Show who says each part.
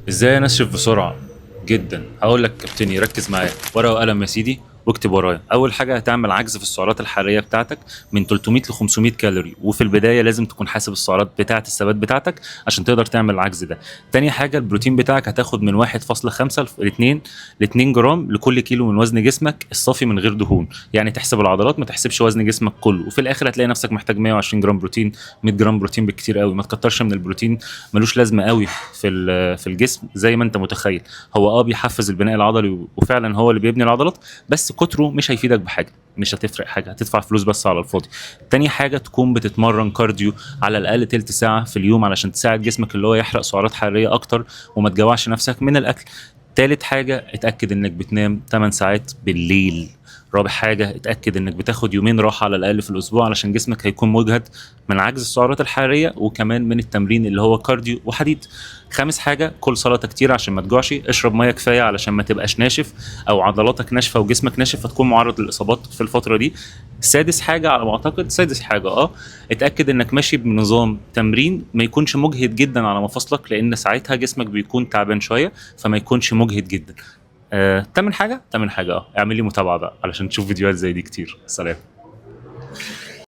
Speaker 1: ازاي انشف بسرعه؟ جدا، هقول لك ابتدي ركز معايا، ورقه وقلم يا سيدي واكتب ورايا. اول حاجه هتعمل عجز في السعرات الحراريه بتاعتك من 300 ل 500 كالوري، وفي البدايه لازم تكون حاسب السعرات بتاعه الثبات بتاعتك عشان تقدر تعمل العجز ده. تاني حاجه البروتين بتاعك هتاخد من 1.5 ل 2 جرام لكل كيلو من وزن جسمك الصافي من غير دهون. يعني تحسب العضلات ما تحسبش وزن جسمك كله، وفي الاخر هتلاقي نفسك محتاج 120 جرام بروتين، 100 جرام بروتين بالكتير قوي. ما تكترش من البروتين، ملوش لازمه قوي في الجسم زي ما انت متخيل. هو بيحفز البناء العضلي وفعلا هو اللي بيبني العضلات، بس كتره مش هيفيدك بحاجه، مش هتفرق حاجه، هتدفع فلوس بس على الفاضي. تاني حاجه تكون بتتمرن كارديو على الاقل تلت ساعه في اليوم علشان تساعد جسمك اللي هو يحرق سعرات حراريه اكتر وما تجوعش نفسك من الاكل. تالت حاجة اتأكد انك بتنام 8 ساعات بالليل. رابع حاجة اتأكد انك بتاخد يومين راحة على الأقل في الأسبوع علشان جسمك هيكون مجهد من عجز السعرات الحرارية وكمان من التمرين اللي هو كارديو وحديد. خامس حاجة كل سلطة كتير عشان ما تجوعش، اشرب مية كفاية علشان ما تبقاش ناشف أو عضلاتك ناشفة وجسمك ناشف فتكون معرض للإصابات في الفترة دي. سادس حاجة على ما أعتقد، سادس حاجة اتأكد انك ماشي بنظام تمرين ما يكونش مجهد جدا على مفاصلك، لأن ساعتها جسمك بيكون تعبان شوية فما يكونش مجهد جدا. تامن حاجة اعمل لي متابعة بقى علشان تشوف فيديوهات زي دي كتير. سلام.